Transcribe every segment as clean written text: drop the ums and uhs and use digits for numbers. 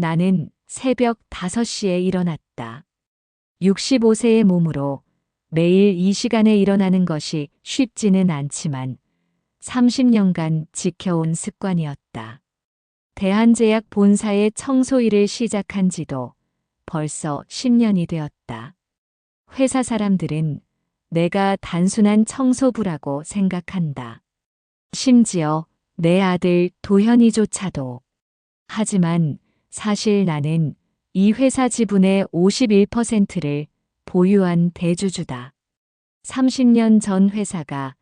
나는 새벽 5시에 일어났다. 65세의 몸으로 매일 이 시간에 일어나는 것이 쉽지는 않지만 30년간 지켜온 습관이었다. 대한제약 본사의 청소 일을 시작한 지도 벌써 10년이 되었다. 회사 사람들은 내가 단순한 청소부라고 생각한다. 심지어 내 아들 도현이조차도. 하지만 사실 나는 이 회사 지분의 51%를 보유한 대주주다. 30년 전 회사가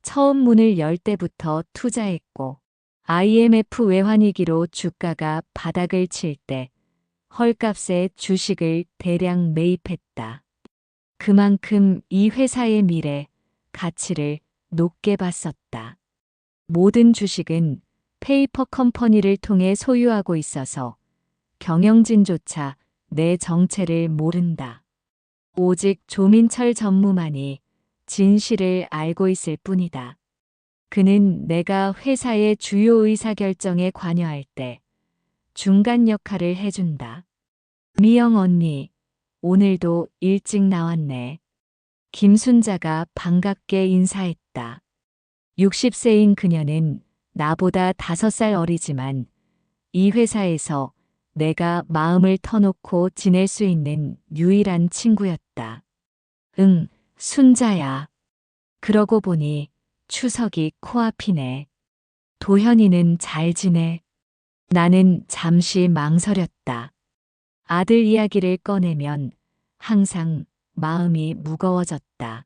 처음 문을 열 때부터 투자했고 IMF 외환위기로 주가가 바닥을 칠 때 헐값에 주식을 대량 매입했다. 그만큼 이 회사의 미래, 가치를 높게 봤었다. 모든 주식은 페이퍼 컴퍼니를 통해 소유하고 있어서 경영진조차 내 정체를 모른다. 오직 조민철 전무만이 진실을 알고 있을 뿐이다. 그는 내가 회사의 주요 의사결정에 관여할 때 중간 역할을 해준다. 미영 언니, 오늘도 일찍 나왔네. 김순자가 반갑게 인사했다. 60세인 그녀는 나보다 5살 어리지만 이 회사에서 내가 마음을 터놓고 지낼 수 있는 유일한 친구였다. 응, 순자야. 그러고 보니 추석이 코앞이네. 도현이는 잘 지내? 나는 잠시 망설였다. 아들 이야기를 꺼내면 항상 마음이 무거워졌다.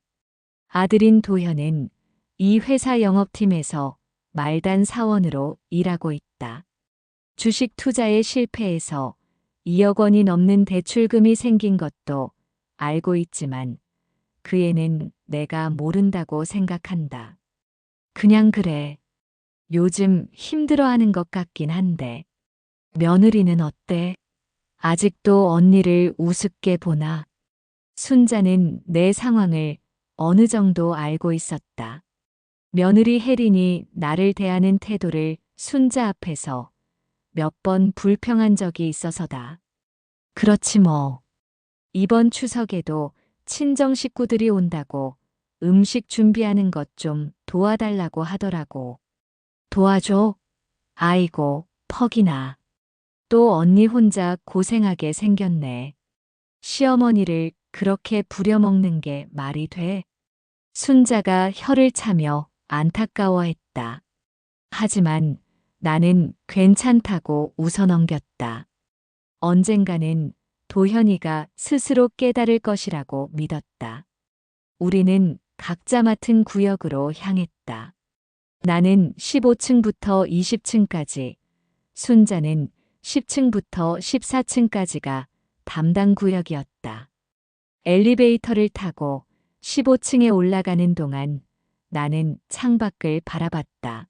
아들인 도현은 이 회사 영업팀에서 말단 사원으로 일하고 있다. 주식 투자에 실패해서 2억 원이 넘는 대출금이 생긴 것도 알고 있지만 그 애는 내가 모른다고 생각한다. 그냥 그래. 요즘 힘들어하는 것 같긴 한데. 며느리는 어때? 아직도 언니를 우습게 보나? 순자는 내 상황을 어느 정도 알고 있었다. 며느리 혜린이 나를 대하는 태도를 순자 앞에서 몇 번 불평한 적이 있어서다. 그렇지 뭐. 이번 추석에도 친정 식구들이 온다고 음식 준비하는 것 좀 도와달라고 하더라고. 도와줘? 아이고, 퍽이나. 또 언니 혼자 고생하게 생겼네. 시어머니를 그렇게 부려먹는 게 말이 돼? 순자가 혀를 차며 안타까워했다. 하지만 나는 괜찮다고 웃어넘겼다. 언젠가는 도현이가 스스로 깨달을 것이라고 믿었다. 우리는 각자 맡은 구역으로 향했다. 나는 15층부터 20층까지, 순자는 10층부터 14층까지가 담당 구역이었다. 엘리베이터를 타고 15층에 올라가는 동안 나는 창밖을 바라봤다.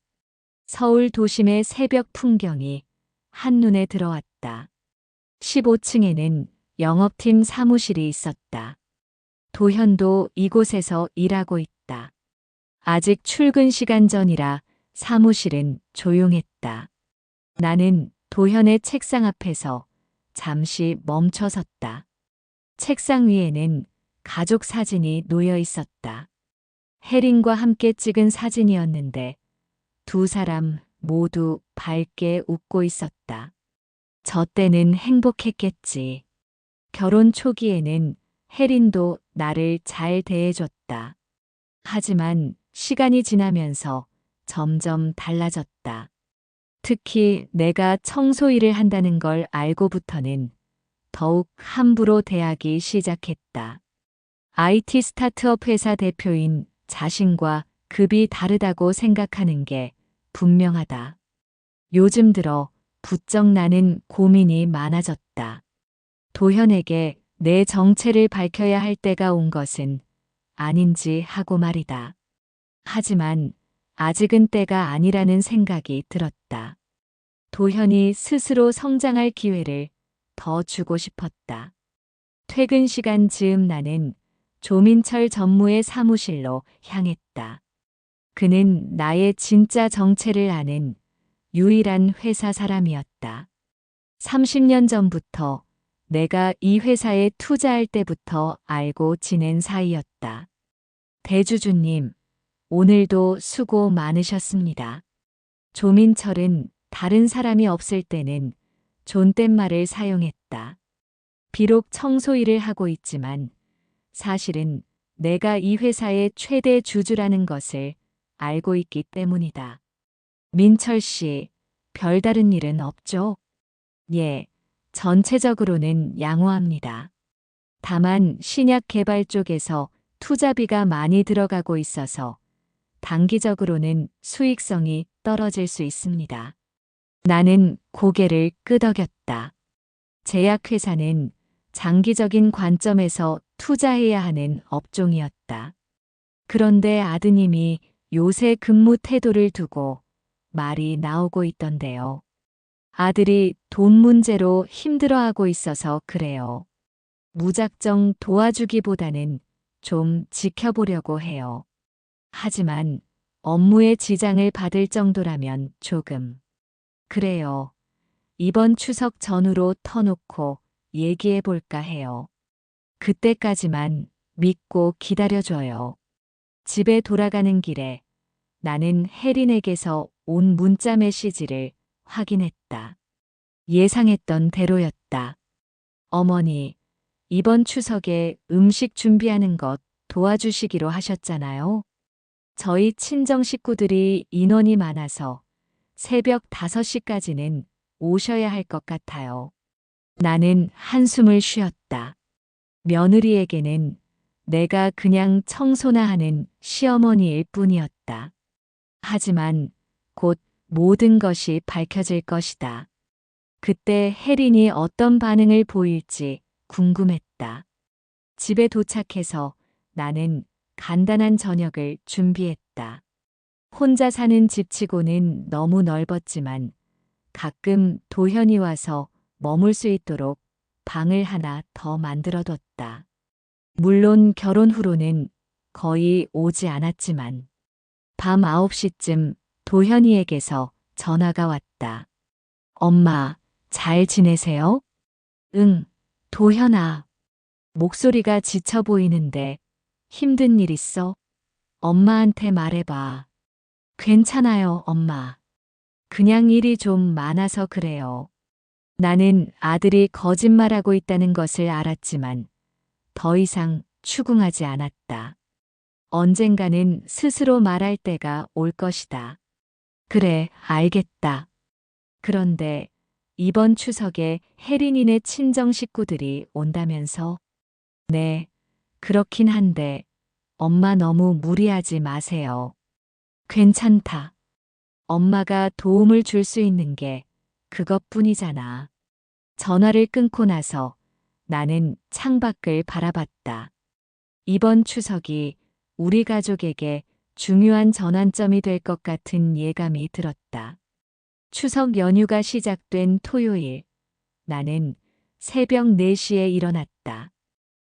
서울 도심의 새벽 풍경이 한눈에 들어왔다. 15층에는 영업팀 사무실이 있었다. 도현도 이곳에서 일하고 있다. 아직 출근 시간 전이라 사무실은 조용했다. 나는 도현의 책상 앞에서 잠시 멈춰 섰다. 책상 위에는 가족 사진이 놓여 있었다. 혜린과 함께 찍은 사진이었는데 두 사람 모두 밝게 웃고 있었다. 저 때는 행복했겠지. 결혼 초기에는 혜린도 나를 잘 대해줬다. 하지만 시간이 지나면서 점점 달라졌다. 특히 내가 청소 일을 한다는 걸 알고부터는 더욱 함부로 대하기 시작했다. IT 스타트업 회사 대표인 자신과 급이 다르다고 생각하는 게 분명하다. 요즘 들어 부쩍 나는 고민이 많아졌다. 도현에게 내 정체를 밝혀야 할 때가 온 것은 아닌지 하고 말이다. 하지만 아직은 때가 아니라는 생각이 들었다. 도현이 스스로 성장할 기회를 더 주고 싶었다. 퇴근 시간 즈음 나는 조민철 전무의 사무실로 향했다. 그는 나의 진짜 정체를 아는 유일한 회사 사람이었다. 30년 전부터 내가 이 회사에 투자할 때부터 알고 지낸 사이였다. 대주주님, 오늘도 수고 많으셨습니다. 조민철은 다른 사람이 없을 때는 존댓말을 사용했다. 비록 청소 일을 하고 있지만 사실은 내가 이 회사의 최대 주주라는 것을 알고 있기 때문이다. 민철 씨, 별다른 일은 없죠? 예, 전체적으로는 양호합니다. 다만 신약 개발 쪽에서 투자비가 많이 들어가고 있어서 단기적으로는 수익성이 떨어질 수 있습니다. 나는 고개를 끄덕였다. 제약회사는 장기적인 관점에서 투자해야 하는 업종이었다. 그런데 아드님이 요새 근무 태도를 두고 말이 나오고 있던데요. 아들이 돈 문제로 힘들어하고 있어서 그래요. 무작정 도와주기보다는 좀 지켜보려고 해요. 하지만 업무에 지장을 받을 정도라면 조금. 그래요. 이번 추석 전후로 터놓고 얘기해 볼까 해요. 그때까지만 믿고 기다려줘요. 집에 돌아가는 길에 나는 혜린에게서 온 문자 메시지를 확인했다. 예상했던 대로였다. 어머니, 이번 추석에 음식 준비하는 것 도와주시기로 하셨잖아요. 저희 친정 식구들이 인원이 많아서 새벽 5시까지는 오셔야 할 것 같아요. 나는 한숨을 쉬었다. 며느리에게는 내가 그냥 청소나 하는 시어머니일 뿐이었다. 하지만 곧 모든 것이 밝혀질 것이다. 그때 혜린이 어떤 반응을 보일지 궁금했다. 집에 도착해서 나는 간단한 저녁을 준비했다. 혼자 사는 집치고는 너무 넓었지만 가끔 도현이 와서 머물 수 있도록 방을 하나 더 만들어뒀다. 물론 결혼 후로는 거의 오지 않았지만 밤 9시쯤 도현이에게서 전화가 왔다. 엄마, 잘 지내세요? 응, 도현아. 목소리가 지쳐 보이는데 힘든 일 있어? 엄마한테 말해봐. 괜찮아요, 엄마. 그냥 일이 좀 많아서 그래요. 나는 아들이 거짓말하고 있다는 것을 알았지만 더 이상 추궁하지 않았다. 언젠가는 스스로 말할 때가 올 것이다. 그래, 알겠다. 그런데 이번 추석에 혜린이네 친정 식구들이 온다면서? 네, 그렇긴 한데 엄마 너무 무리하지 마세요. 괜찮다. 엄마가 도움을 줄 수 있는 게 그것뿐이잖아. 전화를 끊고 나서 나는 창밖을 바라봤다. 이번 추석이 우리 가족에게 중요한 전환점이 될 것 같은 예감이 들었다. 추석 연휴가 시작된 토요일, 나는 새벽 4시에 일어났다.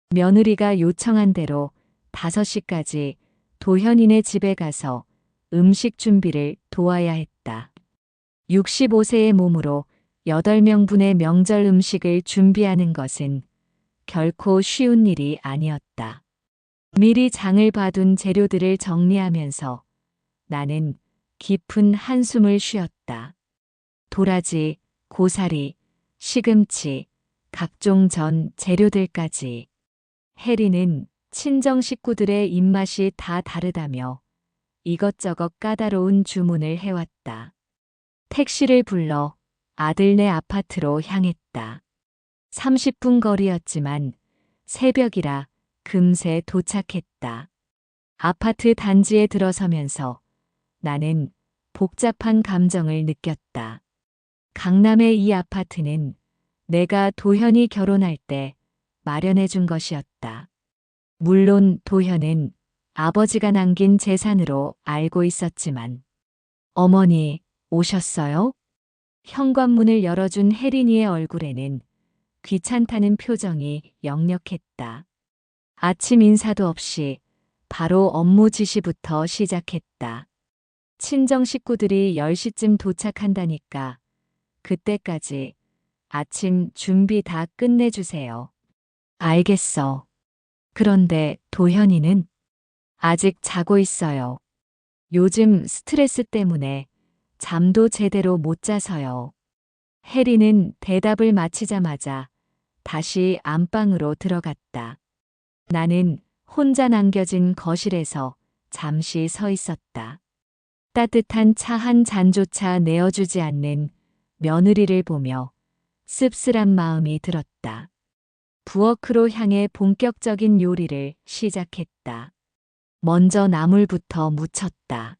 며느리가 요청한 대로 5시까지 도현이네 집에 가서 음식 준비를 도와야 했다. 65세의 몸으로 8명분의 명절 음식을 준비하는 것은 결코 쉬운 일이 아니었다. 미리 장을 봐둔 재료들을 정리하면서 나는 깊은 한숨을 쉬었다. 도라지, 고사리, 시금치, 각종 전 재료들까지. 혜리는 친정 식구들의 입맛이 다 다르다며 이것저것 까다로운 주문을 해왔다. 택시를 불러 아들네 아파트로 향했다. 30분 거리였지만 새벽이라 금세 도착했다. 아파트 단지에 들어서면서 나는 복잡한 감정을 느꼈다. 강남의 이 아파트는 내가 도현이 결혼할 때 마련해 준 것이었다. 물론 도현은 아버지가 남긴 재산으로 알고 있었지만 어머니 오셨어요? 현관문을 열어준 혜린이의 얼굴에는 귀찮다는 표정이 역력했다. 아침 인사도 없이 바로 업무 지시부터 시작했다. 친정 식구들이 10시쯤 도착한다니까 그때까지 아침 준비 다 끝내주세요. 알겠어. 그런데 도현이는 아직 자고 있어요. 요즘 스트레스 때문에 잠도 제대로 못 자서요. 혜리는 대답을 마치자마자 다시 안방으로 들어갔다. 나는 혼자 남겨진 거실에서 잠시 서 있었다. 따뜻한 차 한 잔조차 내어주지 않는 며느리를 보며 씁쓸한 마음이 들었다. 부엌으로 향해 본격적인 요리를 시작했다. 먼저 나물부터 무쳤다.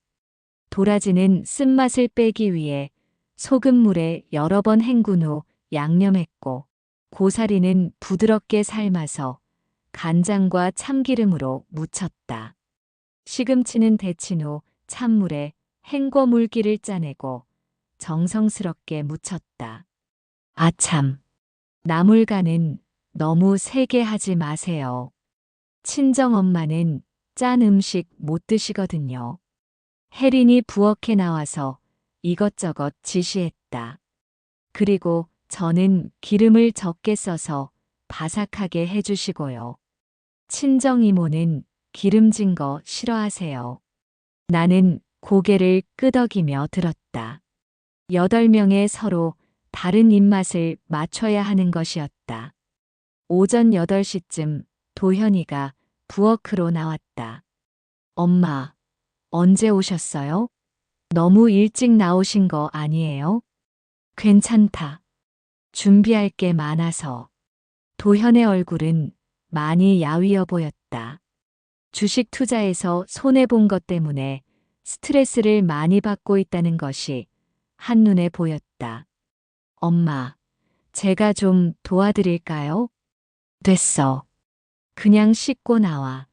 도라지는 쓴맛을 빼기 위해 소금물에 여러 번 헹군 후 양념했고, 고사리는 부드럽게 삶아서 간장과 참기름으로 무쳤다. 시금치는 데친 후 찬물에 헹궈 물기를 짜내고 정성스럽게 무쳤다. 아참, 나물간은 너무 세게 하지 마세요. 친정엄마는 짠 음식 못 드시거든요. 혜린이 부엌에 나와서 이것저것 지시했다. 그리고 저는 기름을 적게 써서 바삭하게 해주시고요. 친정 이모는 기름진 거 싫어하세요. 나는 고개를 끄덕이며 들었다. 8명의 서로 다른 입맛을 맞춰야 하는 것이었다. 오전 8시쯤 도현이가 부엌으로 나왔다. 엄마, 언제 오셨어요? 너무 일찍 나오신 거 아니에요? 괜찮다. 준비할 게 많아서. 도현의 얼굴은 많이 야위어 보였다. 주식 투자에서 손해본 것 때문에 스트레스를 많이 받고 있다는 것이 한눈에 보였다. 엄마, 제가 좀 도와드릴까요? 됐어. 그냥 씻고 나와.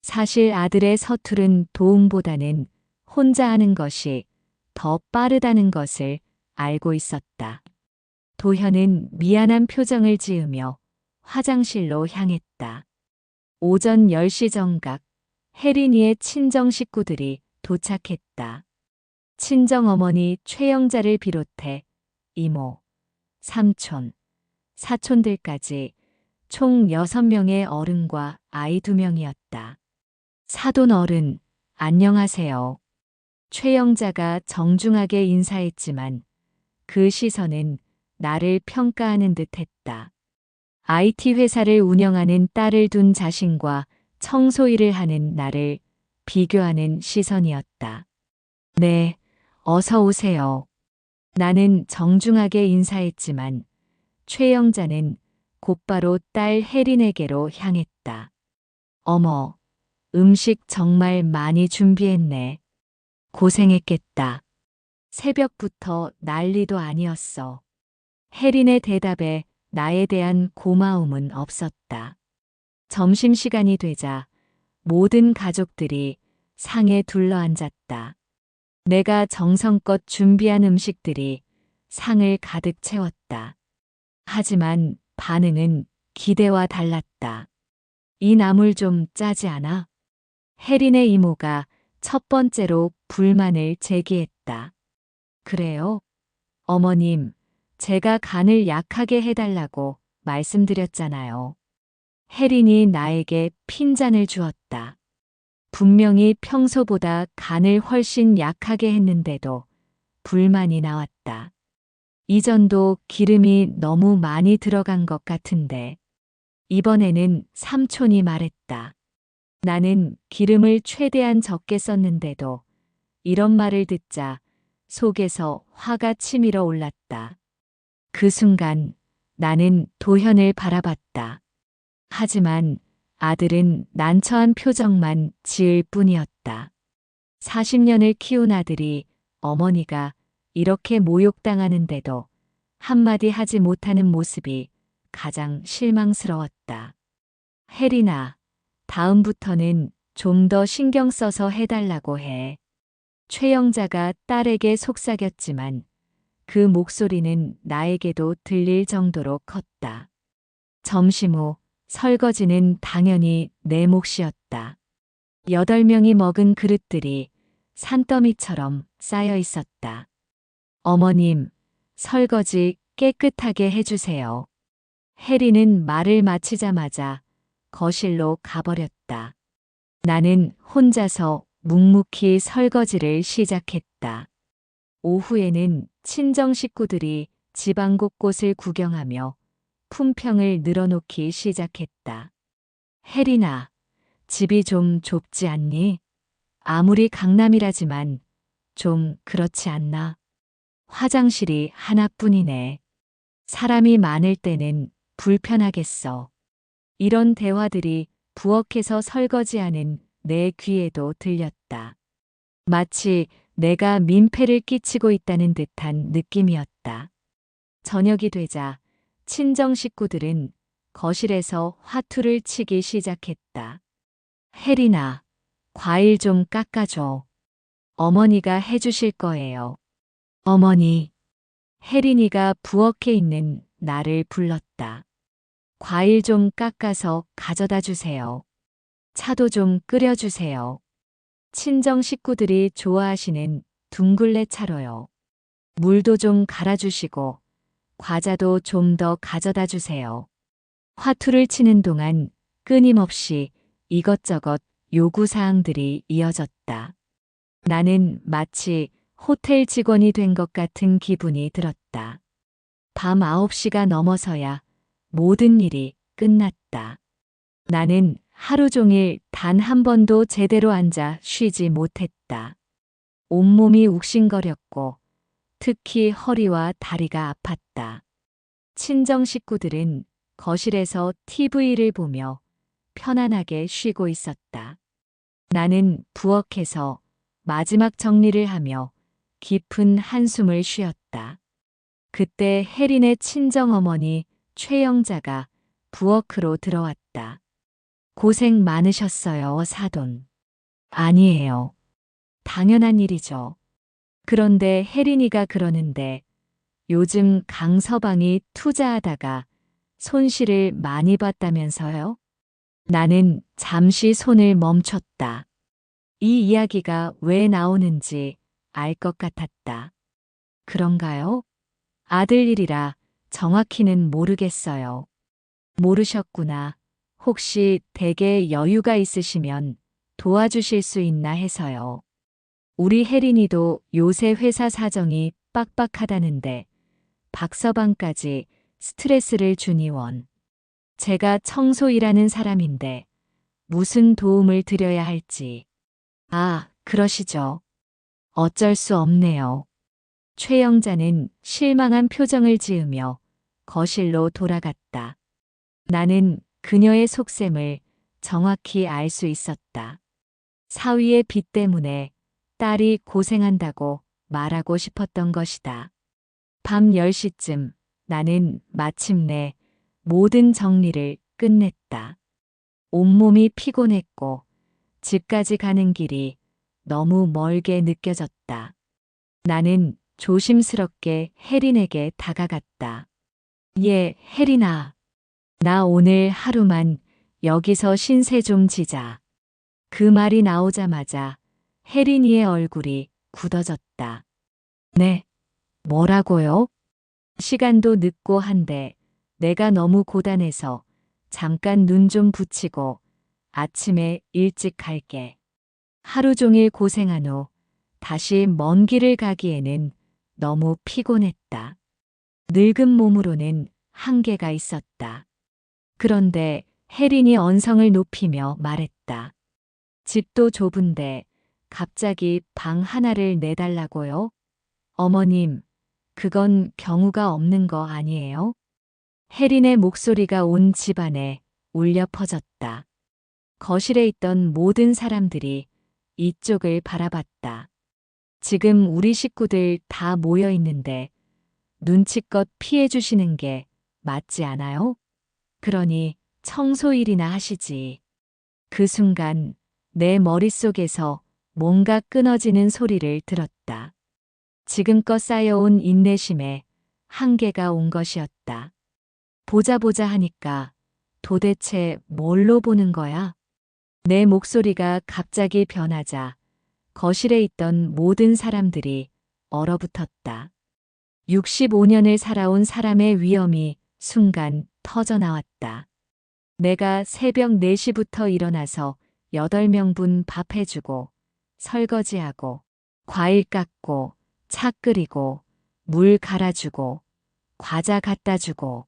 사실 아들의 서투른 도움보다는 혼자 하는 것이 더 빠르다는 것을 알고 있었다. 도현은 미안한 표정을 지으며 화장실로 향했다. 오전 10시 정각, 혜린이의 친정 식구들이 도착했다. 친정어머니 최영자를 비롯해 이모, 삼촌, 사촌들까지 총 6명의 어른과 아이 2명이었다. 사돈 어른, 안녕하세요. 최영자가 정중하게 인사했지만 그 시선은 나를 평가하는 듯했다. IT 회사를 운영하는 딸을 둔 자신과 청소일을 하는 나를 비교하는 시선이었다. 네, 어서 오세요. 나는 정중하게 인사했지만 최영자는 곧바로 딸 혜린에게로 향했다. 어머, 음식 정말 많이 준비했네. 고생했겠다. 새벽부터 난리도 아니었어. 혜린의 대답에 나에 대한 고마움은 없었다. 점심시간이 되자 모든 가족들이 상에 둘러앉았다. 내가 정성껏 준비한 음식들이 상을 가득 채웠다. 하지만 반응은 기대와 달랐다. 이 나물 좀 짜지 않아? 혜린의 이모가 첫 번째로 불만을 제기했다. 그래요? 어머님, 제가 간을 약하게 해달라고 말씀드렸잖아요. 혜린이 나에게 핀잔을 주었다. 분명히 평소보다 간을 훨씬 약하게 했는데도 불만이 나왔다. 이전도 기름이 너무 많이 들어간 것 같은데. 이번에는 삼촌이 말했다. 나는 기름을 최대한 적게 썼는데도 이런 말을 듣자 속에서 화가 치밀어 올랐다. 그 순간 나는 도현을 바라봤다. 하지만 아들은 난처한 표정만 지을 뿐이었다. 40년을 키운 아들이 어머니가 이렇게 모욕당하는데도 한마디 하지 못하는 모습이 가장 실망스러웠다. 혜린아, 다음부터는 좀 더 신경 써서 해달라고 해. 최영자가 딸에게 속삭였지만 그 목소리는 나에게도 들릴 정도로 컸다. 점심 후 설거지는 당연히 내 몫이었다. 8명이 먹은 그릇들이 산더미처럼 쌓여 있었다. 어머님, 설거지 깨끗하게 해주세요. 혜리는 말을 마치자마자 거실로 가버렸다. 나는 혼자서 묵묵히 설거지를 시작했다. 오후에는 친정 식구들이 집안 곳곳을 구경하며 품평을 늘어놓기 시작했다. 혜린아, 집이 좀 좁지 않니? 아무리 강남이라지만 좀 그렇지 않나? 화장실이 하나뿐이네. 사람이 많을 때는 불편하겠어. 이런 대화들이 부엌에서 설거지하는 내 귀에도 들렸다. 마치 내가 민폐를 끼치고 있다는 듯한 느낌이었다. 저녁이 되자 친정 식구들은 거실에서 화투를 치기 시작했다. 혜린아, 과일 좀 깎아줘. 어머니가 해주실 거예요. 어머니. 혜린이가 부엌에 있는 나를 불렀다. 과일 좀 깎아서 가져다 주세요. 차도 좀 끓여주세요. 친정 식구들이 좋아하시는 둥글레 차로요. 물도 좀 갈아주시고 과자도 좀 더 가져다 주세요. 화투를 치는 동안 끊임없이 이것저것 요구사항들이 이어졌다. 나는 마치 호텔 직원이 된 것 같은 기분이 들었다. 밤 9시가 넘어서야 모든 일이 끝났다. 나는 하루 종일 단 한 번도 제대로 앉아 쉬지 못했다. 온몸이 욱신거렸고 특히 허리와 다리가 아팠다. 친정 식구들은 거실에서 TV를 보며 편안하게 쉬고 있었다. 나는 부엌에서 마지막 정리를 하며 깊은 한숨을 쉬었다. 그때 혜린의 친정어머니 최영자가 부엌으로 들어왔다. 고생 많으셨어요, 사돈. 아니에요. 당연한 일이죠. 그런데 혜린이가 그러는데 요즘 강서방이 투자하다가 손실을 많이 봤다면서요? 나는 잠시 손을 멈췄다. 이 이야기가 왜 나오는지 알 것 같았다. 그런가요? 아들 일이라 정확히는 모르겠어요. 모르셨구나. 혹시 댁에 여유가 있으시면 도와주실 수 있나 해서요. 우리 혜린이도 요새 회사 사정이 빡빡하다는데 박서방까지 스트레스를 주니 원. 제가 청소일하는 사람인데 무슨 도움을 드려야 할지. 아, 그러시죠. 어쩔 수 없네요. 최영자는 실망한 표정을 지으며 거실로 돌아갔다. 나는 그녀의 속셈을 정확히 알 수 있었다. 사위의 빚 때문에 딸이 고생한다고 말하고 싶었던 것이다. 밤 10시쯤 나는 마침내 모든 정리를 끝냈다. 온몸이 피곤했고 집까지 가는 길이 너무 멀게 느껴졌다. 나는 조심스럽게 혜린에게 다가갔다. 예, 혜린아. 나 오늘 하루만 여기서 신세 좀 지자. 그 말이 나오자마자 혜린이의 얼굴이 굳어졌다. 네, 뭐라고요? 시간도 늦고 한데 내가 너무 고단해서 잠깐 눈 좀 붙이고 아침에 일찍 갈게. 하루 종일 고생한 후 다시 먼 길을 가기에는 너무 피곤했다. 늙은 몸으로는 한계가 있었다. 그런데 혜린이 언성을 높이며 말했다. 집도 좁은데 갑자기 방 하나를 내달라고요? 어머님, 그건 경우가 없는 거 아니에요? 혜린의 목소리가 온 집안에 울려 퍼졌다. 거실에 있던 모든 사람들이 이쪽을 바라봤다. 지금 우리 식구들 다 모여 있는데 눈치껏 피해 주시는 게 맞지 않아요? 그러니 청소일이나 하시지. 그 순간 내 머릿속에서 뭔가 끊어지는 소리를 들었다. 지금껏 쌓여온 인내심에 한계가 온 것이었다. 보자 보자 하니까 도대체 뭘로 보는 거야? 내 목소리가 갑자기 변하자 거실에 있던 모든 사람들이 얼어붙었다. 65년을 살아온 사람의 위엄이 순간 터져 나왔다. 내가 새벽 4시부터 일어나서 8명분 밥 해주고, 설거지하고, 과일 깎고, 차 끓이고, 물 갈아주고, 과자 갖다 주고,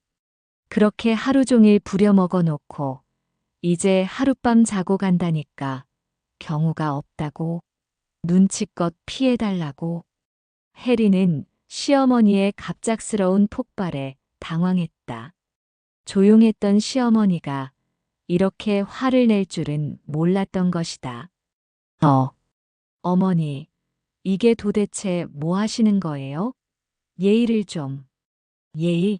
그렇게 하루 종일 부려 먹어 놓고, 이제 하룻밤 자고 간다니까 경우가 없다고, 눈치껏 피해달라고. 혜리는 시어머니의 갑작스러운 폭발에 당황했다. 조용했던 시어머니가 이렇게 화를 낼 줄은 몰랐던 것이다. 어머니, 이게 도대체 뭐 하시는 거예요? 예의를 좀. 예의?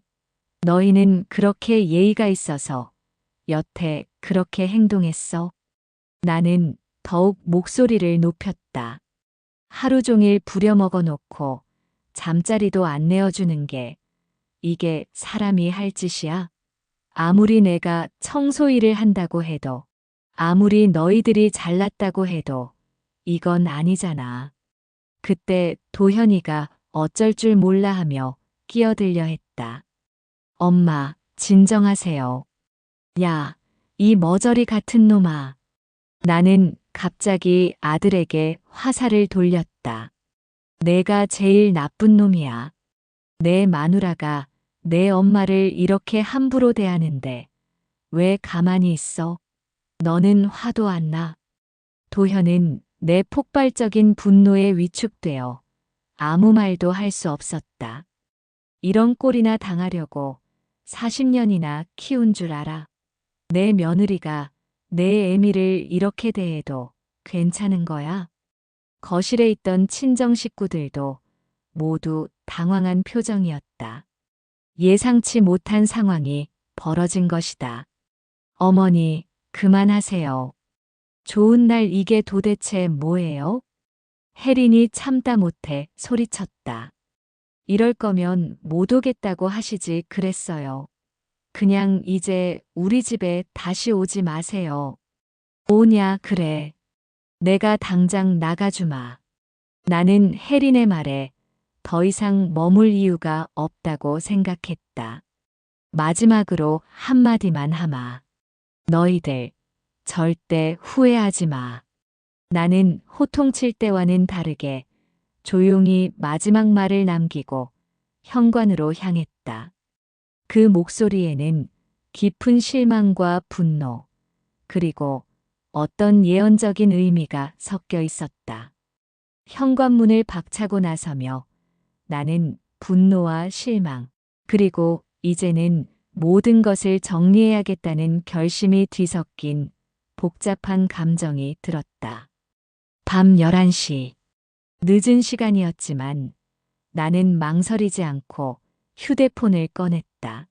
너희는 그렇게 예의가 있어서 여태 그렇게 행동했어? 나는 더욱 목소리를 높였다. 하루 종일 부려먹어 놓고 잠자리도 안 내어주는 게 이게 사람이 할 짓이야? 아무리 내가 청소일을 한다고 해도, 아무리 너희들이 잘났다고 해도 이건 아니잖아. 그때 도현이가 어쩔 줄 몰라 하며 끼어들려 했다. 엄마, 진정하세요. 야, 이 머저리 같은 놈아. 나는 갑자기 아들에게 화살을 돌렸다. 내가 제일 나쁜 놈이야. 내 마누라가 내 엄마를 이렇게 함부로 대하는데 왜 가만히 있어? 너는 화도 안 나? 도현은 내 폭발적인 분노에 위축되어 아무 말도 할 수 없었다. 이런 꼴이나 당하려고 40년이나 키운 줄 알아. 내 며느리가 내 애미를 이렇게 대해도 괜찮은 거야? 거실에 있던 친정 식구들도 모두 당황한 표정이었다. 예상치 못한 상황이 벌어진 것이다. 어머니, 그만하세요. 좋은 날 이게 도대체 뭐예요? 혜린이 참다 못해 소리쳤다. 이럴 거면 못 오겠다고 하시지 그랬어요. 그냥 이제 우리 집에 다시 오지 마세요. 오냐 그래. 내가 당장 나가주마. 나는 혜린의 말에 더 이상 머물 이유가 없다고 생각했다. 마지막으로 한마디만 하마. 너희들 절대 후회하지 마. 나는 호통칠 때와는 다르게 조용히 마지막 말을 남기고 현관으로 향했다. 그 목소리에는 깊은 실망과 분노, 그리고 어떤 예언적인 의미가 섞여 있었다. 현관문을 박차고 나서며 나는 분노와 실망, 그리고 이제는 모든 것을 정리해야겠다는 결심이 뒤섞인 복잡한 감정이 들었다. 밤 11시. 늦은 시간이었지만 나는 망설이지 않고 휴대폰을 꺼냈다.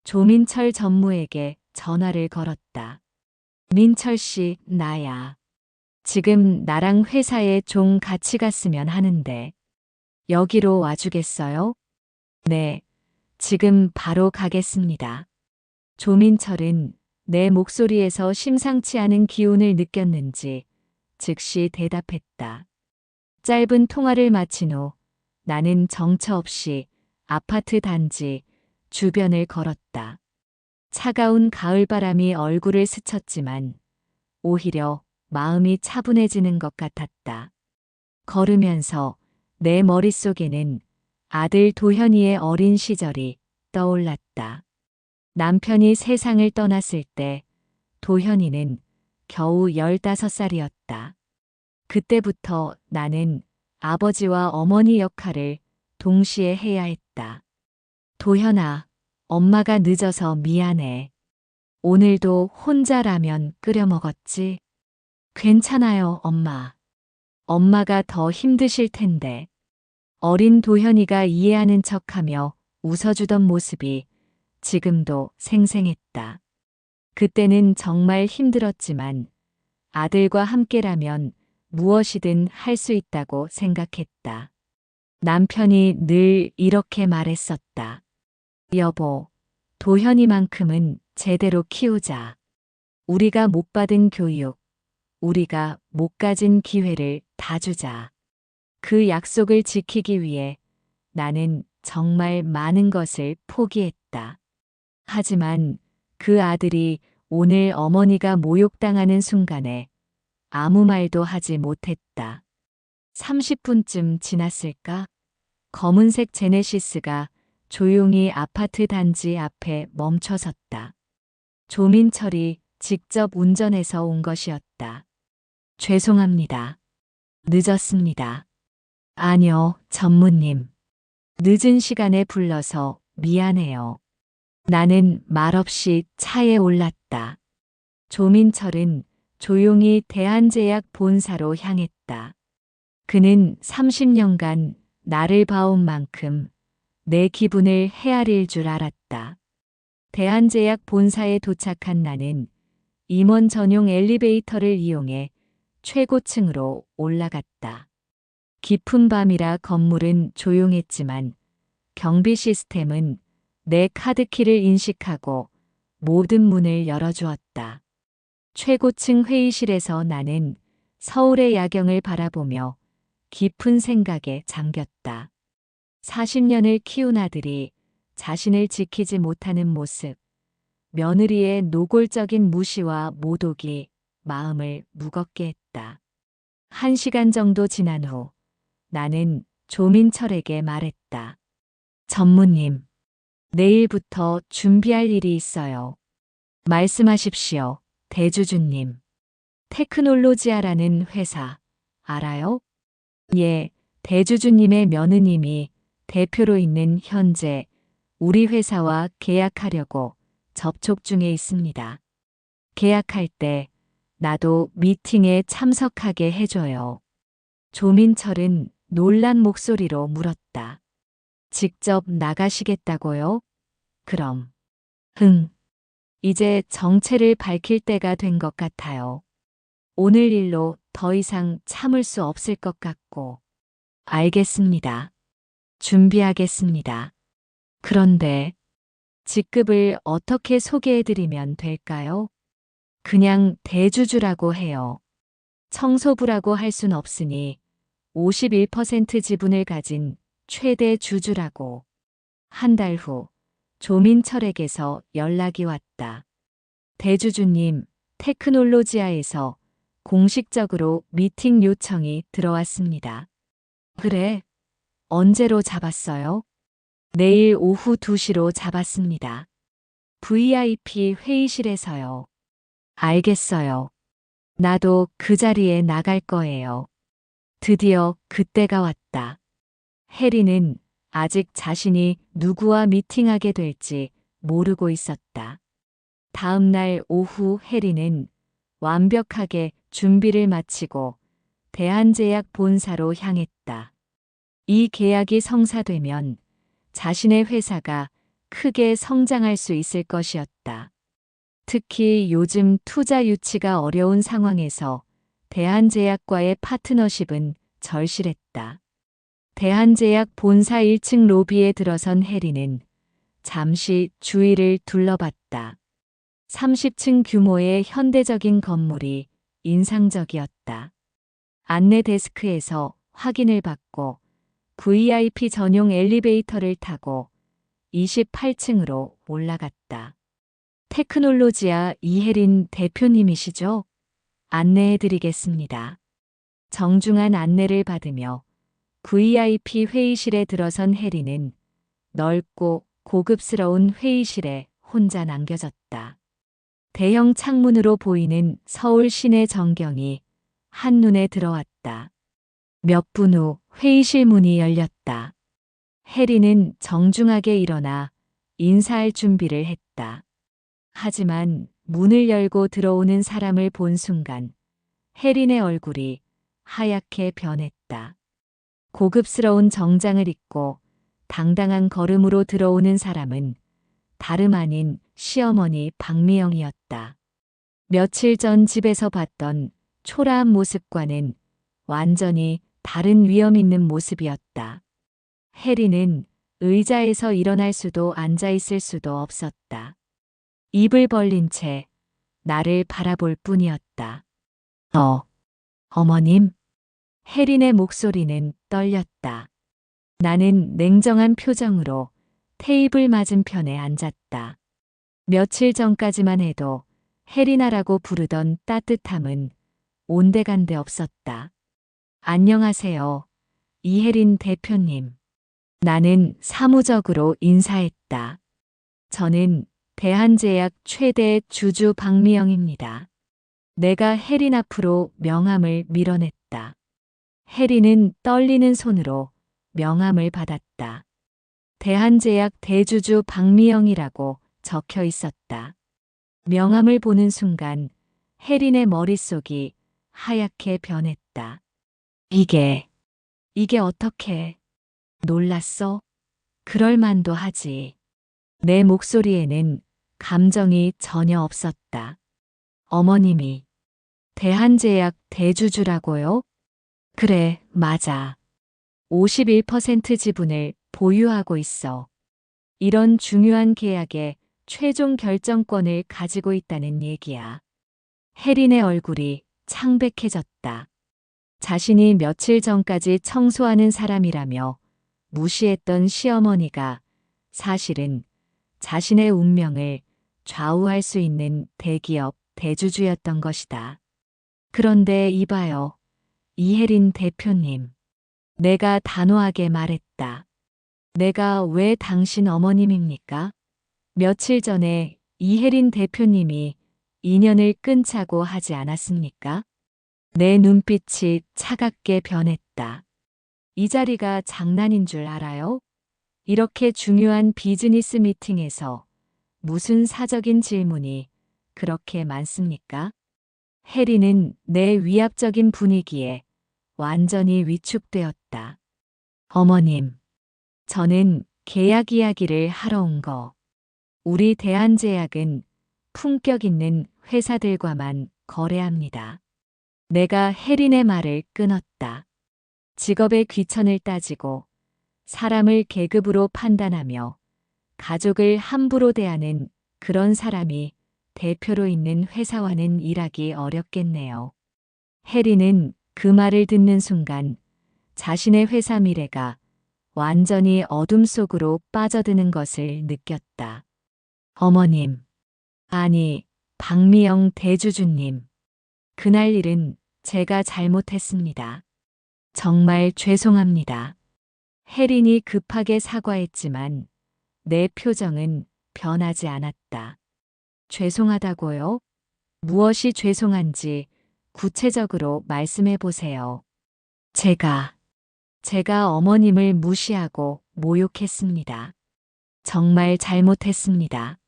조민철 전무에게 전화를 걸었다. 민철 씨, 나야. 지금 나랑 회사에 좀 같이 갔으면 하는데 여기로 와주겠어요? 네, 지금 바로 가겠습니다. 조민철은 내 목소리에서 심상치 않은 기운을 느꼈는지 즉시 대답했다. 짧은 통화를 마친 후 나는 정처 없이 아파트 단지 주변을 걸었다. 차가운 가을바람이 얼굴을 스쳤지만 오히려 마음이 차분해지는 것 같았다. 걸으면서 내 머릿속에는 아들 도현이의 어린 시절이 떠올랐다. 남편이 세상을 떠났을 때 도현이는 겨우 15살이었다. 그때부터 나는 아버지와 어머니 역할을 동시에 해야 했다. 도현아, 엄마가 늦어서 미안해. 오늘도 혼자 라면 끓여 먹었지? 괜찮아요, 엄마. 엄마가 더 힘드실 텐데. 어린 도현이가 이해하는 척하며 웃어주던 모습이 지금도 생생했다. 그때는 정말 힘들었지만 아들과 함께라면 무엇이든 할 수 있다고 생각했다. 남편이 늘 이렇게 말했었다. 여보, 도현이만큼은 제대로 키우자. 우리가 못 받은 교육, 우리가 못 가진 기회를 다 주자. 그 약속을 지키기 위해 나는 정말 많은 것을 포기했다. 하지만 그 아들이 오늘 어머니가 모욕당하는 순간에 아무 말도 하지 못했다. 30분쯤 지났을까? 검은색 제네시스가 조용히 아파트 단지 앞에 멈춰섰다. 조민철이 직접 운전해서 온 것이었다. 죄송합니다. 늦었습니다. 아니요, 전무님. 늦은 시간에 불러서 미안해요. 나는 말없이 차에 올랐다. 조민철은 조용히 대한제약 본사로 향했다. 그는 30년간 나를 봐온 만큼 내 기분을 헤아릴 줄 알았다. 대한제약 본사에 도착한 나는 임원 전용 엘리베이터를 이용해 최고층으로 올라갔다. 깊은 밤이라 건물은 조용했지만 경비 시스템은 내 카드키를 인식하고 모든 문을 열어주었다. 최고층 회의실에서 나는 서울의 야경을 바라보며 깊은 생각에 잠겼다. 40년을 키운 아들이 자신을 지키지 못하는 모습, 며느리의 노골적인 무시와 모독이 마음을 무겁게 했다. 1시간 정도 지난 후 나는 조민철에게 말했다. 전무님, 내일부터 준비할 일이 있어요. 말씀하십시오, 대주주님. 테크놀로지아라는 회사, 알아요? 예, 대주주님의 며느님이 대표로 있는 현재 우리 회사와 계약하려고 접촉 중에 있습니다. 계약할 때 나도 미팅에 참석하게 해줘요. 조민철은 놀란 목소리로 물었다. 직접 나가시겠다고요? 그럼. 이제 정체를 밝힐 때가 된 것 같아요. 오늘 일로 더 이상 참을 수 없을 것 같고. 알겠습니다. 준비하겠습니다. 그런데 직급을 어떻게 소개해드리면 될까요? 그냥 대주주라고 해요. 청소부라고 할 순 없으니 51% 지분을 가진 최대 주주라고. 한 달 후 조민철에게서 연락이 왔다. 대주주님, 테크놀로지아에서 공식적으로 미팅 요청이 들어왔습니다. 그래, 언제로 잡았어요? 내일 오후 2시로 잡았습니다. VIP 회의실에서요. 알겠어요. 나도 그 자리에 나갈 거예요. 드디어 그때가 왔다. 해리는 아직 자신이 누구와 미팅하게 될지 모르고 있었다. 다음 날 오후 해리는 완벽하게 준비를 마치고 대한제약 본사로 향했다. 이 계약이 성사되면 자신의 회사가 크게 성장할 수 있을 것이었다. 특히 요즘 투자 유치가 어려운 상황에서 대한제약과의 파트너십은 절실했다. 대한제약 본사 1층 로비에 들어선 해리는 잠시 주위를 둘러봤다. 30층 규모의 현대적인 건물이 인상적이었다. 안내 데스크에서 확인을 받고 VIP 전용 엘리베이터를 타고 28층으로 올라갔다. 테크놀로지아 이혜린 대표님이시죠? 안내해드리겠습니다. 정중한 안내를 받으며 VIP 회의실에 들어선 해리는 넓고 고급스러운 회의실에 혼자 남겨졌다. 대형 창문으로 보이는 서울 시내 전경이 한눈에 들어왔다. 몇 분 후 회의실 문이 열렸다. 해리는 정중하게 일어나 인사할 준비를 했다. 하지만 문을 열고 들어오는 사람을 본 순간 해린의 얼굴이 하얗게 변했다. 고급스러운 정장을 입고 당당한 걸음으로 들어오는 사람은 다름 아닌 시어머니 박미영이었다. 며칠 전 집에서 봤던 초라한 모습과는 완전히 다른 위험 있는 모습이었다. 해리는 의자에서 일어날 수도 앉아 있을 수도 없었다. 입을 벌린 채 나를 바라볼 뿐이었다. 어머님? 해린의 목소리는 떨렸다. 나는 냉정한 표정으로 테이블 맞은편에 앉았다. 며칠 전까지만 해도 혜리나라고 부르던 따뜻함은 온데간데 없었다. 안녕하세요, 이혜린 대표님. 나는 사무적으로 인사했다. 저는 대한제약 최대 주주 박미영입니다. 내가 혜린 앞으로 명함을 밀어냈다. 혜린은 떨리는 손으로 명함을 받았다. 대한제약 대주주 박미영이라고 적혀 있었다. 명함을 보는 순간 혜린의 머릿속이 하얗게 변했다. 이게 어떻게? 놀랐어? 그럴 만도 하지. 내 목소리에는 감정이 전혀 없었다. 어머님이 대한제약 대주주라고요? 그래, 맞아. 51% 지분을 보유하고 있어. 이런 중요한 계약의 최종 결정권을 가지고 있다는 얘기야. 혜린의 얼굴이 창백해졌다. 자신이 며칠 전까지 청소하는 사람이라며 무시했던 시어머니가 사실은 자신의 운명을 좌우할 수 있는 대기업 대주주였던 것이다. 그런데 이봐요, 이혜린 대표님. 내가 단호하게 말했다. 내가 왜 당신 어머님입니까? 며칠 전에 이혜린 대표님이 인연을 끊자고 하지 않았습니까? 내 눈빛이 차갑게 변했다. 이 자리가 장난인 줄 알아요? 이렇게 중요한 비즈니스 미팅에서 무슨 사적인 질문이 그렇게 많습니까? 혜리는 내 위압적인 분위기에 완전히 위축되었다. 어머님, 저는 계약 이야기를 하러 온 거. 우리 대한제약은 품격 있는 회사들과만 거래합니다. 내가 혜린의 말을 끊었다. 직업의 귀천을 따지고 사람을 계급으로 판단하며 가족을 함부로 대하는 그런 사람이 대표로 있는 회사와는 일하기 어렵겠네요. 혜린은 그 말을 듣는 순간 자신의 회사 미래가 완전히 어둠 속으로 빠져드는 것을 느꼈다. 어머님, 아니, 박미영 대주주님. 그날 일은 제가 잘못했습니다. 정말 죄송합니다. 혜린이 급하게 사과했지만 내 표정은 변하지 않았다. 죄송하다고요? 무엇이 죄송한지 구체적으로 말씀해 보세요. 제가 어머님을 무시하고 모욕했습니다. 정말 잘못했습니다.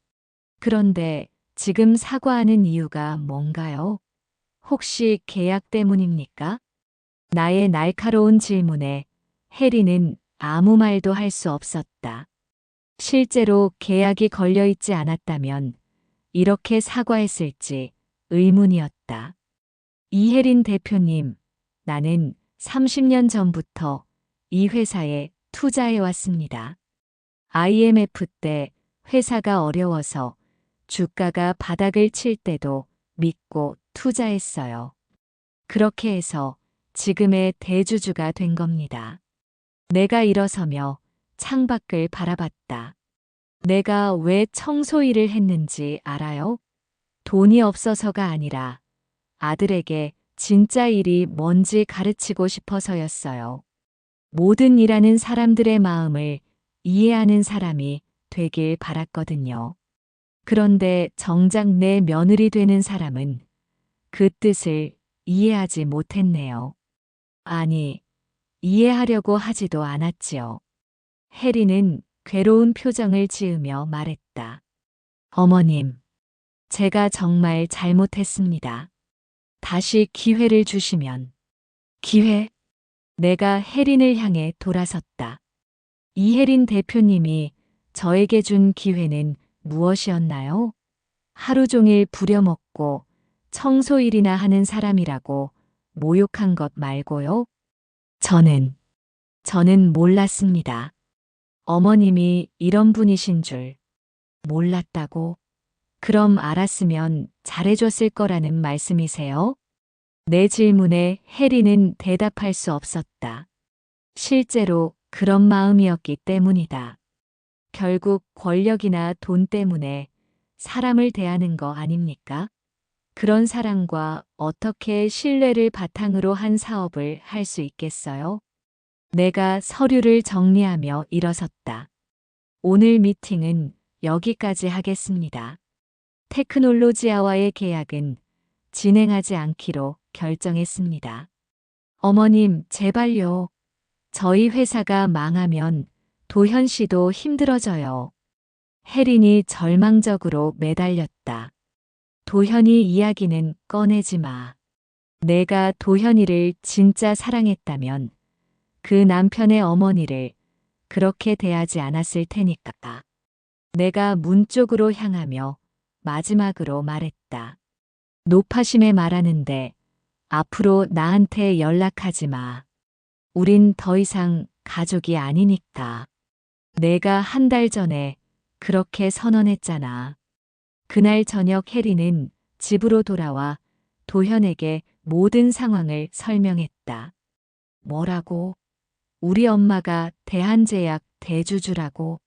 그런데 지금 사과하는 이유가 뭔가요? 혹시 계약 때문입니까? 나의 날카로운 질문에 혜리는 아무 말도 할 수 없었다. 실제로 계약이 걸려 있지 않았다면 이렇게 사과했을지 의문이었다. 이혜린 대표님, 나는 30년 전부터 이 회사에 투자해 왔습니다. IMF 때 회사가 어려워서 주가가 바닥을 칠 때도 믿고 투자했어요. 그렇게 해서 지금의 대주주가 된 겁니다. 내가 일어서며 창밖을 바라봤다. 내가 왜 청소 일을 했는지 알아요? 돈이 없어서가 아니라 아들에게 진짜 일이 뭔지 가르치고 싶어서였어요. 모든 일하는 사람들의 마음을 이해하는 사람이 되길 바랐거든요. 그런데 정작 내 며느리 되는 사람은 그 뜻을 이해하지 못했네요. 아니, 이해하려고 하지도 않았지요. 혜리는 괴로운 표정을 지으며 말했다. 어머님, 제가 정말 잘못했습니다. 다시 기회를 주시면. 기회? 내가 혜린을 향해 돌아섰다. 이혜린 대표님이 저에게 준 기회는 무엇이었나요? 하루 종일 부려먹고 청소일이나 하는 사람이라고 모욕한 것 말고요. 저는 몰랐습니다. 어머님이 이런 분이신 줄 몰랐다고? 그럼 알았으면 잘해줬을 거라는 말씀이세요? 내 질문에 혜리는 대답할 수 없었다. 실제로 그런 마음이었기 때문이다. 결국 권력이나 돈 때문에 사람을 대하는 거 아닙니까? 그런 사람과 어떻게 신뢰를 바탕으로 한 사업을 할 수 있겠어요? 내가 서류를 정리하며 일어섰다. 오늘 미팅은 여기까지 하겠습니다. 테크놀로지아와의 계약은 진행하지 않기로 결정했습니다. 어머님, 제발요. 저희 회사가 망하면 도현 씨도 힘들어져요. 혜린이 절망적으로 매달렸다. 도현이 이야기는 꺼내지 마. 내가 도현이를 진짜 사랑했다면 그 남편의 어머니를 그렇게 대하지 않았을 테니까. 내가 문 쪽으로 향하며 마지막으로 말했다. 노파심에 말하는데 앞으로 나한테 연락하지 마. 우린 더 이상 가족이 아니니까. 내가 한 달 전에 그렇게 선언했잖아. 그날 저녁 혜리는 집으로 돌아와 도현에게 모든 상황을 설명했다. 뭐라고? 우리 엄마가 대한제약 대주주라고.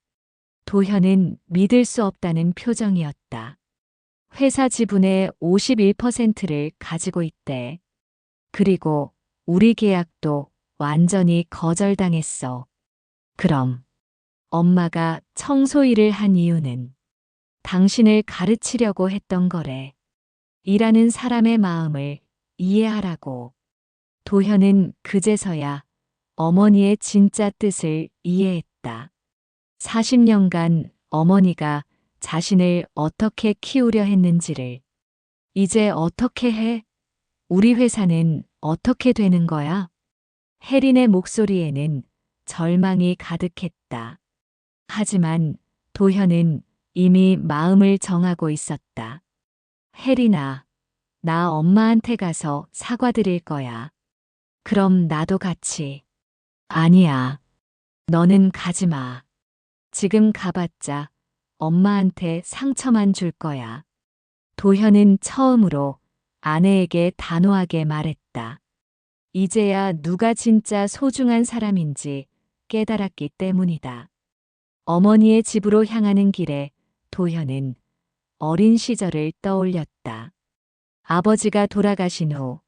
도현은 믿을 수 없다는 표정이었다. 회사 지분의 51%를 가지고 있대. 그리고 우리 계약도 완전히 거절당했어. 그럼 엄마가 청소 일을 한 이유는 당신을 가르치려고 했던 거래. 일하는 사람의 마음을 이해하라고. 도현은 그제서야 어머니의 진짜 뜻을 이해했다. 40년간 어머니가 자신을 어떻게 키우려 했는지를. 이제 어떻게 해? 우리 회사는 어떻게 되는 거야? 혜린의 목소리에는 절망이 가득했다. 하지만 도현은 이미 마음을 정하고 있었다. 혜린아, 나 엄마한테 가서 사과드릴 거야. 그럼 나도 같이. 아니야. 너는 가지 마. 지금 가봤자 엄마한테 상처만 줄 거야. 도현은 처음으로 아내에게 단호하게 말했다. 이제야 누가 진짜 소중한 사람인지 깨달았기 때문이다. 어머니의 집으로 향하는 길에 도현은 어린 시절을 떠올렸다. 아버지가 돌아가신 후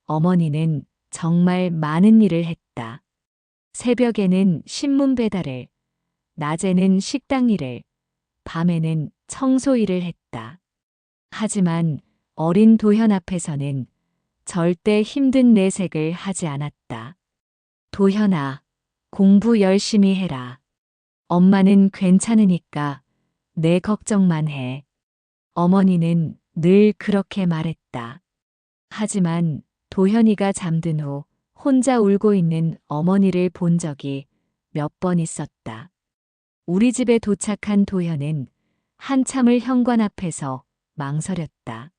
어머니는 정말 많은 일을 했다. 새벽에는 신문 배달을, 낮에는 식당 일을, 밤에는 청소 일을 했다. 하지만 어린 도현 앞에서는 절대 힘든 내색을 하지 않았다. 도현아, 공부 열심히 해라. 엄마는 괜찮으니까 내 걱정만 해. 어머니는 늘 그렇게 말했다. 하지만 도현이가 잠든 후 혼자 울고 있는 어머니를 본 적이 몇 번 있었다. 우리 집에 도착한 도현은 한참을 현관 앞에서 망설였다.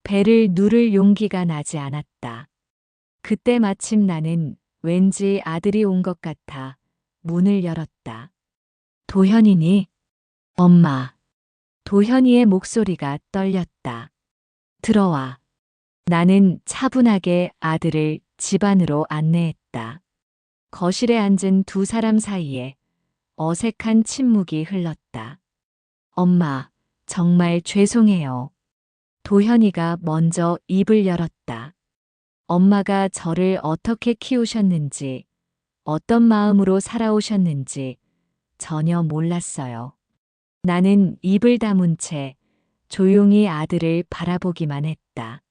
배를 누를 용기가 나지 않았다. 그때 마침 나는 왠지 아들이 온 것 같아 문을 열었다. 도현이니? 엄마. 도현이의 목소리가 떨렸다. 들어와. 나는 차분하게 아들을 집 안으로 안내했다. 거실에 앉은 두 사람 사이에 어색한 침묵이 흘렀다. 엄마, 정말 죄송해요. 도현이가 먼저 입을 열었다. 엄마가 저를 어떻게 키우셨는지, 어떤 마음으로 살아오셨는지 전혀 몰랐어요. 나는 입을 다문 채 조용히 아들을 바라보기만 했다.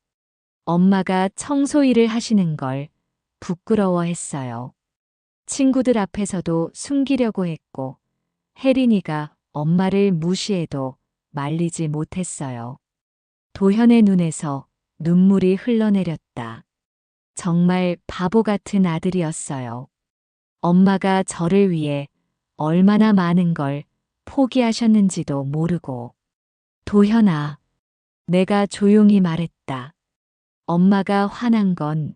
엄마가 청소 일을 하시는 걸 부끄러워했어요. 친구들 앞에서도 숨기려고 했고, 혜린이가 엄마를 무시해도 말리지 못했어요. 도현의 눈에서 눈물이 흘러내렸다. 정말 바보 같은 아들이었어요. 엄마가 저를 위해 얼마나 많은 걸 포기하셨는지도 모르고. 도현아, 내가 조용히 말했다. 엄마가 화난 건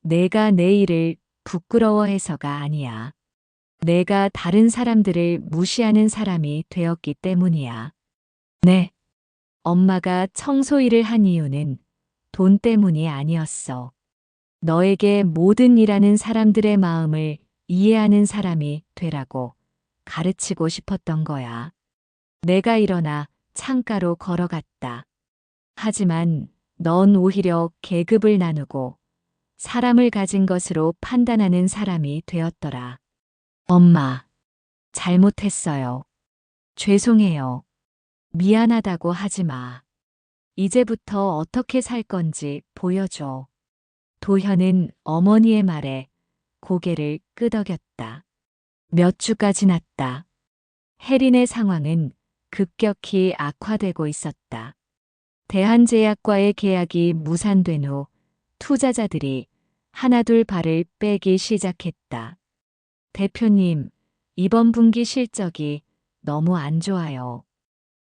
내가 내 일을 부끄러워해서가 아니야. 내가 다른 사람들을 무시하는 사람이 되었기 때문이야. 네. 엄마가 청소 일을 한 이유는 돈 때문이 아니었어. 너에게 모든 일하는 사람들의 마음을 이해하는 사람이 되라고 가르치고 싶었던 거야. 내가 일어나 창가로 걸어갔다. 하지만 넌 오히려 계급을 나누고 사람을 가진 것으로 판단하는 사람이 되었더라. 엄마, 잘못했어요. 죄송해요. 미안하다고 하지 마. 이제부터 어떻게 살 건지 보여줘. 도현은 어머니의 말에 고개를 끄덕였다. 몇 주가 지났다. 혜린의 상황은 급격히 악화되고 있었다. 대한제약과의 계약이 무산된 후 투자자들이 하나둘 발을 빼기 시작했다. 대표님, 이번 분기 실적이 너무 안 좋아요.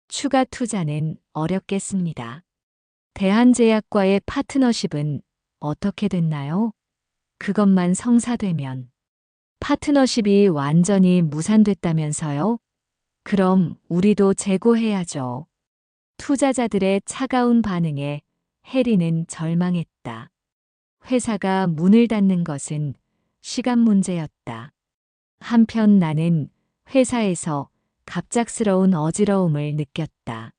추가 투자는 어렵겠습니다. 대한제약과의 파트너십은 어떻게 됐나요? 그것만 성사되면. 파트너십이 완전히 무산됐다면서요? 그럼 우리도 재고해야죠. 투자자들의 차가운 반응에 혜리는 절망했다. 회사가 문을 닫는 것은 시간 문제였다. 한편 나는 회사에서 갑작스러운 어지러움을 느꼈다.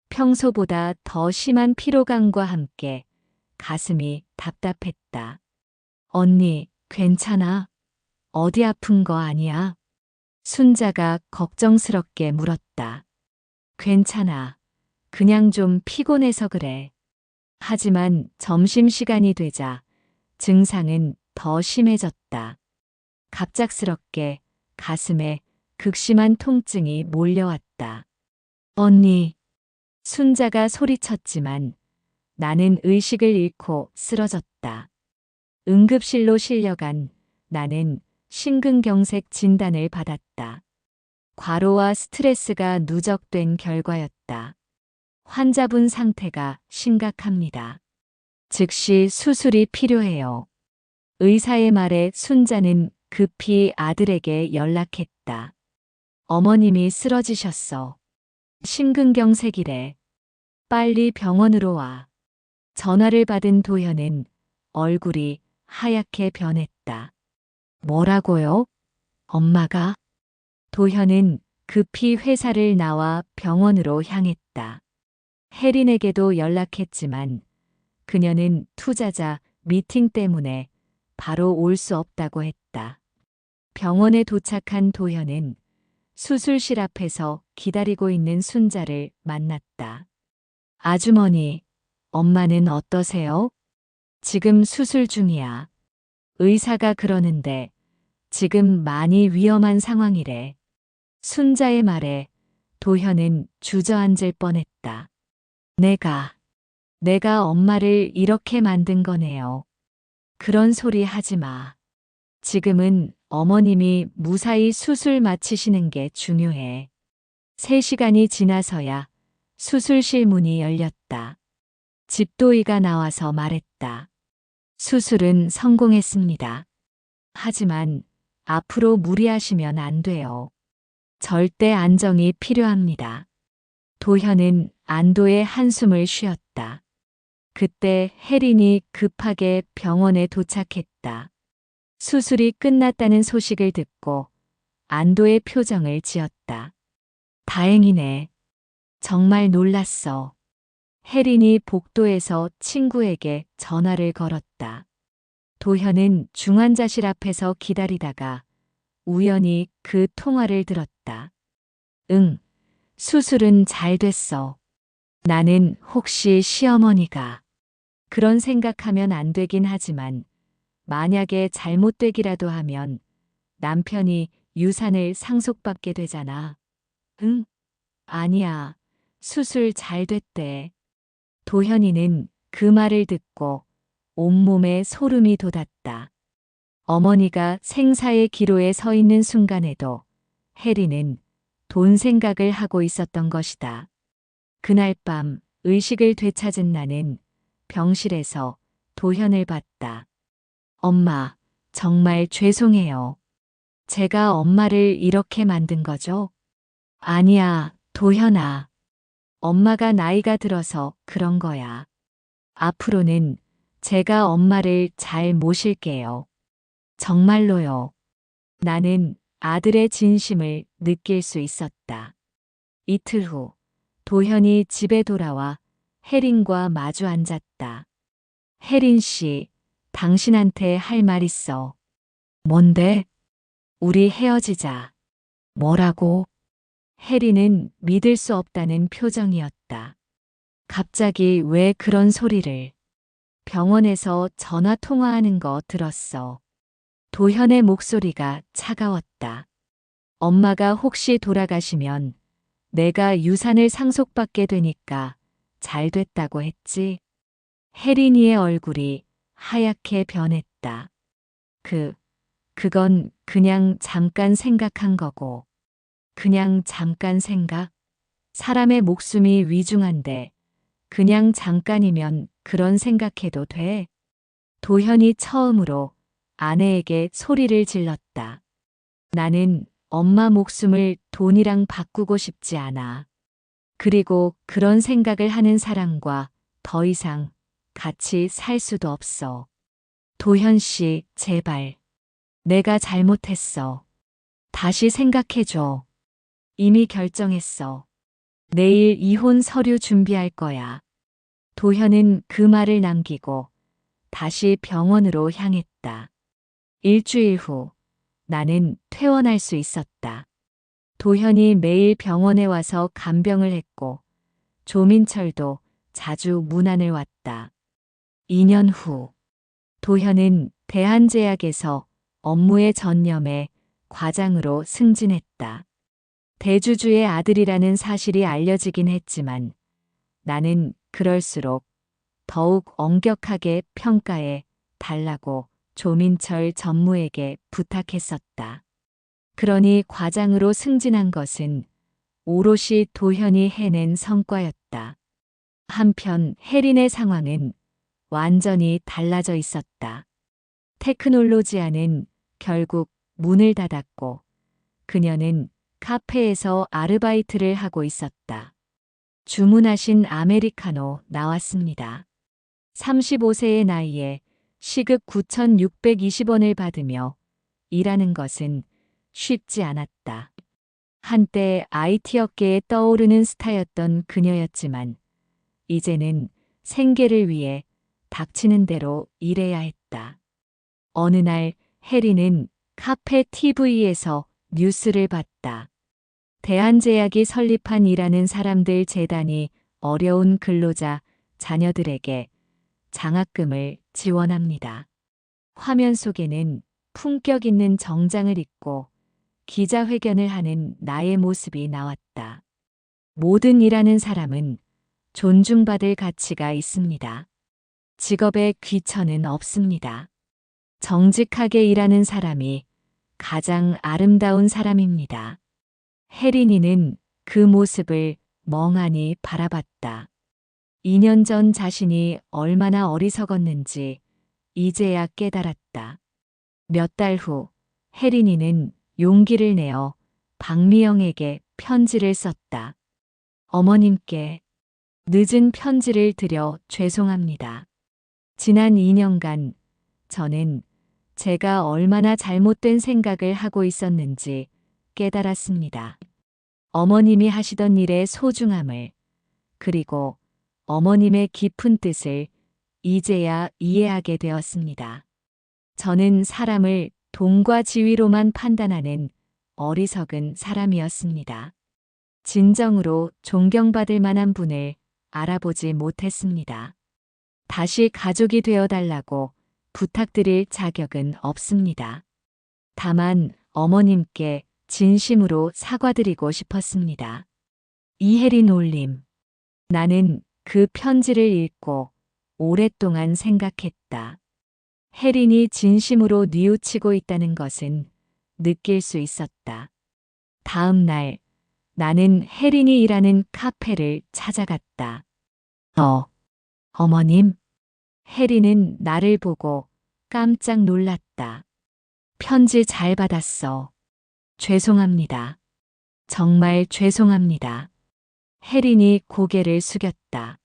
평소보다 더 심한 피로감과 함께 가슴이 답답했다. 언니, 괜찮아? 어디 아픈 거 아니야? 순자가 걱정스럽게 물었다. 괜찮아. 그냥 좀 피곤해서 그래. 하지만 점심시간이 되자 증상은 더 심해졌다. 갑작스럽게 가슴에 극심한 통증이 몰려왔다. 언니, 순자가 소리쳤지만 나는 의식을 잃고 쓰러졌다. 응급실로 실려간 나는 심근경색 진단을 받았다. 과로와 스트레스가 누적된 결과였다. 환자분 상태가 심각합니다. 즉시 수술이 필요해요. 의사의 말에 순자는 급히 아들에게 연락했다. 어머님이 쓰러지셨어. 심근경색이래. 빨리 병원으로 와. 전화를 받은 도현은 얼굴이 하얗게 변했다. 뭐라고요? 엄마가? 도현은 급히 회사를 나와 병원으로 향했다. 혜린에게도 연락했지만 그녀는 투자자 미팅 때문에 바로 올 수 없다고 했다. 병원에 도착한 도현은 수술실 앞에서 기다리고 있는 순자를 만났다. 아주머니, 엄마는 어떠세요? 지금 수술 중이야. 의사가 그러는데 지금 많이 위험한 상황이래. 순자의 말에 도현은 주저앉을 뻔했다. 내가 엄마를 이렇게 만든 거네요. 그런 소리 하지 마. 지금은 어머님이 무사히 수술 마치시는 게 중요해. 3시간이 지나서야 수술실 문이 열렸다. 집도의가 나와서 말했다. 수술은 성공했습니다. 하지만 앞으로 무리하시면 안 돼요. 절대 안정이 필요합니다. 도현은 안도의 한숨을 쉬었다. 그때 혜린이 급하게 병원에 도착했다. 수술이 끝났다는 소식을 듣고 안도의 표정을 지었다. 다행이네. 정말 놀랐어. 혜린이 복도에서 친구에게 전화를 걸었다. 도현은 중환자실 앞에서 기다리다가 우연히 그 통화를 들었다. 응, 수술은 잘 됐어. 나는 혹시 시어머니가 그런 생각하면 안 되긴 하지만 만약에 잘못되기라도 하면 남편이 유산을 상속받게 되잖아. 응? 아니야. 수술 잘 됐대. 도현이는 그 말을 듣고 온몸에 소름이 돋았다. 어머니가 생사의 기로에 서 있는 순간에도 혜리는 돈 생각을 하고 있었던 것이다. 그날 밤 의식을 되찾은 나는 병실에서 도현을 봤다. 엄마, 정말 죄송해요. 제가 엄마를 이렇게 만든 거죠? 아니야, 도현아. 엄마가 나이가 들어서 그런 거야. 앞으로는 제가 엄마를 잘 모실게요. 정말로요. 나는 아들의 진심을 느낄 수 있었다. 이틀 후 도현이 집에 돌아와 혜린과 마주 앉았다. 혜린 씨, 당신한테 할 말 있어. 뭔데? 우리 헤어지자. 뭐라고? 혜린은 믿을 수 없다는 표정이었다. 갑자기 왜 그런 소리를? 병원에서 전화 통화하는 거 들었어. 도현의 목소리가 차가웠다. 엄마가 혹시 돌아가시면 내가 유산을 상속받게 되니까 잘 됐다고 했지. 혜린이의 얼굴이 하얗게 변했다. 그건 그냥 잠깐 생각한 거고. 그냥 잠깐 생각? 사람의 목숨이 위중한데 그냥 잠깐이면 그런 생각해도 돼? 도현이 처음으로 아내에게 소리를 질렀다. 나는 엄마 목숨을 돈이랑 바꾸고 싶지 않아. 그리고 그런 생각을 하는 사람과 더 이상 같이 살 수도 없어. 도현 씨, 제발. 내가 잘못했어. 다시 생각해줘. 이미 결정했어. 내일 이혼 서류 준비할 거야. 도현은 그 말을 남기고 다시 병원으로 향했다. 일주일 후 나는 퇴원할 수 있었다. 도현이 매일 병원에 와서 간병을 했고 조민철도 자주 문안을 왔다. 2년 후 도현은 대한제약에서 업무에 전념해 과장으로 승진했다. 대주주의 아들이라는 사실이 알려지긴 했지만 나는 그럴수록 더욱 엄격하게 평가해 달라고 조민철 전무에게 부탁했었다. 그러니 과장으로 승진한 것은 오롯이 도현이 해낸 성과였다. 한편 혜린의 상황은 완전히 달라져 있었다. 테크놀로지아는 결국 문을 닫았고 그녀는 카페에서 아르바이트를 하고 있었다. 주문하신 아메리카노 나왔습니다. 35세의 나이에 시급 9,620원을 받으며 일하는 것은 쉽지 않았다. 한때 IT 업계에 떠오르는 스타였던 그녀였지만 이제는 생계를 위해 닥치는 대로 일해야 했다. 어느 날 혜리는 카페 TV에서 뉴스를 봤다. 대한제약이 설립한 일하는 사람들 재단이 어려운 근로자, 자녀들에게 장학금을 지원합니다. 화면 속에는 품격 있는 정장을 입고 기자회견을 하는 나의 모습이 나왔다. 모든 일하는 사람은 존중받을 가치가 있습니다. 직업에 귀천은 없습니다. 정직하게 일하는 사람이 가장 아름다운 사람입니다. 혜린이는 그 모습을 멍하니 바라봤다. 2년 전 자신이 얼마나 어리석었는지 이제야 깨달았다. 몇 달 후 혜린이는 용기를 내어 박미영에게 편지를 썼다. 어머님께 늦은 편지를 드려 죄송합니다. 지난 2년간 저는 제가 얼마나 잘못된 생각을 하고 있었는지 깨달았습니다. 어머님이 하시던 일의 소중함을 그리고 어머님의 깊은 뜻을 이제야 이해하게 되었습니다. 저는 사람을 돈과 지위로만 판단하는 어리석은 사람이었습니다. 진정으로 존경받을 만한 분을 알아보지 못했습니다. 다시 가족이 되어달라고 부탁드릴 자격은 없습니다. 다만 어머님께 진심으로 사과드리고 싶었습니다. 이혜린 올림. 나는 그 편지를 읽고 오랫동안 생각했다. 혜린이 진심으로 뉘우치고 있다는 것은 느낄 수 있었다. 다음 날 나는 혜린이 일하는 카페를 찾아갔다. 어머님? 혜린은 나를 보고 깜짝 놀랐다. 편지 잘 받았어. 죄송합니다. 정말 죄송합니다. 혜린이 고개를 숙였다.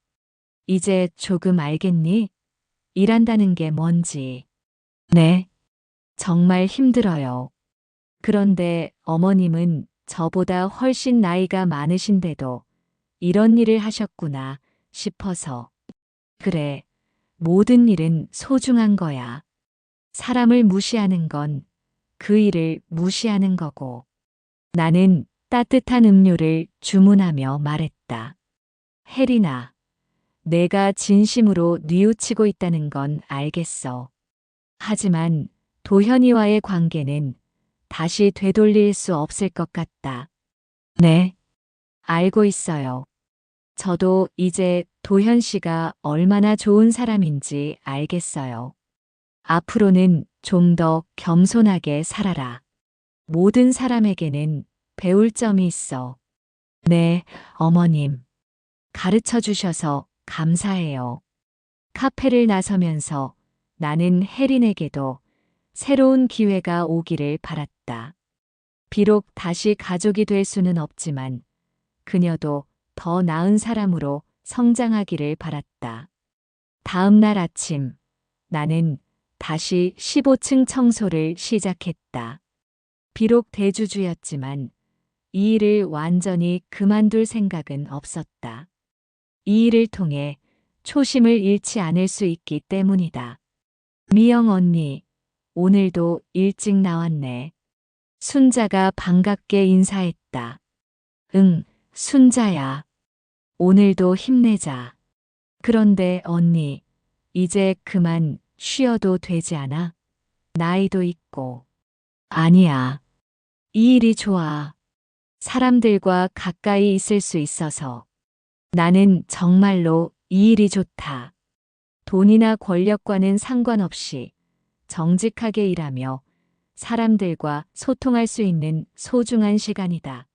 이제 조금 알겠니? 일한다는 게 뭔지. 네. 정말 힘들어요. 그런데 어머님은 저보다 훨씬 나이가 많으신데도 이런 일을 하셨구나 싶어서. 그래, 모든 일은 소중한 거야. 사람을 무시하는 건 그 일을 무시하는 거고. 나는 따뜻한 음료를 주문하며 말했다. 혜린아, 내가 진심으로 뉘우치고 있다는 건 알겠어. 하지만 도현이와의 관계는 다시 되돌릴 수 없을 것 같다. 네, 알고 있어요. 저도 이제 도현 씨가 얼마나 좋은 사람인지 알겠어요. 앞으로는 좀 더 겸손하게 살아라. 모든 사람에게는 배울 점이 있어. 네, 어머님. 가르쳐 주셔서 감사해요. 카페를 나서면서 나는 혜린에게도 새로운 기회가 오기를 바랐다. 비록 다시 가족이 될 수는 없지만 그녀도 더 나은 사람으로 성장하기를 바랐다. 다음 날 아침, 나는 다시 15층 청소를 시작했다. 비록 대주주였지만 이 일을 완전히 그만둘 생각은 없었다. 이 일을 통해 초심을 잃지 않을 수 있기 때문이다. 미영 언니, 오늘도 일찍 나왔네. 순자가 반갑게 인사했다. 응, 순자야. 오늘도 힘내자. 그런데 언니, 이제 그만 쉬어도 되지 않아? 나이도 있고. 아니야. 이 일이 좋아. 사람들과 가까이 있을 수 있어서. 나는 정말로 이 일이 좋다. 돈이나 권력과는 상관없이 정직하게 일하며 사람들과 소통할 수 있는 소중한 시간이다.